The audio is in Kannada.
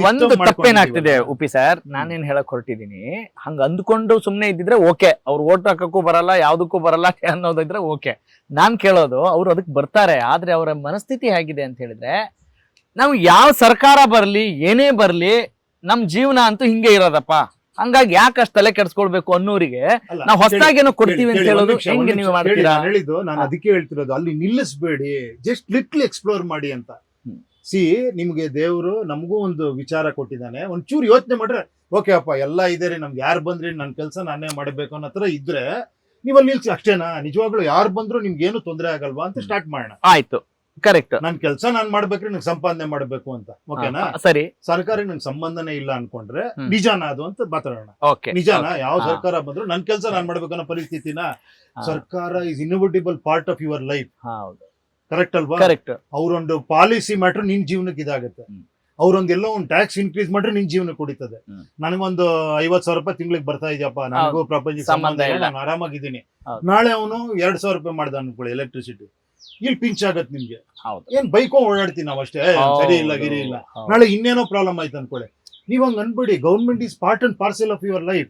ಒಂದು ತಪ್ಪೇನಾಗ್ತಿದೆ ಉಪಿ ಸರ್, ನಾನೇನ್ ಹೇಳಕ್ ಹೊರಟಿದೀನಿ, ಹಂಗ ಅಂದ್ಕೊಂಡು ಸುಮ್ನೆ ಇದ್ದಿದ್ರೆ ಓಕೆ, ಅವ್ರು ಓಟ್ ಹಾಕಕ್ಕೂ ಬರಲ್ಲ, ಯಾವ್ದಕ್ಕೂ ಬರಲ್ಲ ಅನ್ನೋದಿದ್ರೆ ಓಕೆ. ನಾನ್ ಕೇಳೋದು ಅವ್ರು ಅದಕ್ಕೆ ಬರ್ತಾರೆ, ಆದ್ರೆ ಅವರ ಮನಸ್ಥಿತಿ ಹೇಗಿದೆ ಅಂತ ಹೇಳಿದ್ರೆ, ನಾವು ಯಾವ ಸರ್ಕಾರ ಬರ್ಲಿ ಏನೇ ಬರ್ಲಿ ನಮ್ ಜೀವನ ಅಂತೂ ಹಿಂಗೆ ಇರೋದಪ್ಪ, ಹಂಗಾಗಿ ಯಾಕೆ ಅಷ್ಟು ತಲೆ ಕೆಡ್ಸ್ಕೊಳ್ಬೇಕು ಅನ್ನೋರಿಗೆ ನಾವು ಹೊಸದಾಗಿ ಏನೋ ಕೊಡ್ತೀವಿ ಅಂತ ಹೇಳೋದು ಹೆಂಗೆ ನೀವು ಮಾಡ್ತೀರಾ? ಹೇಳಿದ್ದು ನಾನು ಅದಕ್ಕೆ ಹೇಳ್ತಿರೋದು, ಅಲ್ಲಿ ನಿಲ್ಲಿಸ್ಬೇಡಿ, ಜಸ್ಟ್ ಲಿಟ್ಲ್ ಎಕ್ಸ್ಪ್ಲೋರ್ ಮಾಡಿ ಅಂತ. ಸಿ, ನಿಮ್ಗೆ ದೇವ್ರು ನಮಗೂ ಒಂದು ವಿಚಾರ ಕೊಟ್ಟಿದ್ದಾನೆ, ಒಂಚೂರು ಯೋಚನೆ ಮಾಡ್ರೆ ಓಕೆ ಅಪ್ಪ ಎಲ್ಲ ಇದೆ ರೀ, ನಮ್ಗೆ ಯಾರು ಬಂದ್ರಿ ನನ್ನ ಕೆಲಸ ನಾನೇ ಮಾಡ್ಬೇಕು ಅನ್ನೋ ತರ ಇದ್ರೆ ನೀವಲ್ಲಿ ನಿಲ್ಸಿ ಅಷ್ಟೇನಾ? ನಿಜವಾಗ್ಲೂ ಯಾರು ಬಂದ್ರು ನಿಮ್ಗೆ ಏನು ತೊಂದರೆ ಆಗಲ್ವಾ ಅಂತ ಸ್ಟಾರ್ಟ್ ಮಾಡೋಣ. ಆಯ್ತು, ಕರೆಕ್ಟ್. ನನ್ ಕೆಲಸ ನಾನ್ ಮಾಡ್ಬೇಕ್ರಿ, ನಂಗೆ ಸಂಪಾದನೆ ಮಾಡ್ಬೇಕು ಅಂತ, ಓಕೆನಾ? ಸರಿ, ಸರ್ಕಾರಕ್ಕೆ ನಂಗೆ ಸಂಬಂಧನೇ ಇಲ್ಲ ಅನ್ಕೊಂಡ್ರೆ ನಿಜಾನ ಅದು ಅಂತ ಮಾತಾಡೋಣ. ಓಕೆ, ನಿಜಾನ? ಯಾವ ಸರ್ಕಾರ ಬಂದ್ರು ನನ್ ಕೆಲಸ ನಾನ್ ಮಾಡ್ಬೇಕು ಅನ್ನೋ ಪರಿಸ್ಥಿತಿನ? ಸರ್ಕಾರ is inevitable part of your life, correct ಅಲ್ವಾ? ಕರೆಕ್ಟ್. ಅವ್ರೊಂದು ಪಾಲಿಸಿ ಮಾಡ್ರೆ ನಿನ್ ಜೀವನಕ್ಕೆ ಇದಾಗುತ್ತೆ, ಅವ್ರೊಂದ್ ಎಲ್ಲೋ ಒಂದು ಟ್ಯಾಕ್ಸ್ ಇನ್ಕ್ರೀಸ್ ಮಾಡ್ರೆ ನಿನ್ ಜೀವನಕ್ಕೆ ಹೊಡಿತದೆ. ನನಗೊಂದು 50,000 ರೂಪಾಯಿ ತಿಂಗಳಿಗೆ ಬರ್ತಾ ಇದೆಯಪ್ಪ, ನನಗೂ ಪ್ರಪಂಚ ಸಂಬಂಧ ಇಲ್ಲ, ನಾನು ಆರಾಮಾಗಿದ್ದೀನಿ. ನಾಳೆ ಅವನು 2,000 ರೂಪಾಯಿ ಮಾಡ್ದ ಅನ್ಕೊಳ್ಳಿ ಎಲೆಕ್ಟ್ರಿಸಿಟಿ, ಇಲ್ಲಿ ಪಿಂಚ್ ಆಗತ್ತೆ ನಿಮ್ಗೆ. ಏನ್ ಬೈಕೋ ಓಡಾಡ್ತೀವಿ ನಾವು ಅಷ್ಟೇ, ಸರಿ ಇಲ್ಲ ಗಿರಿ ಇಲ್ಲ. ನಾಳೆ ಇನ್ನೇನೋ ಪ್ರಾಬ್ಲಮ್ ಆಯ್ತು ಅನ್ಕೊಳ್ಳಿ, ನೀವ್ ಹಂಗ್ ಅನ್ಬೇಡಿ. Government is part and parcel of your life.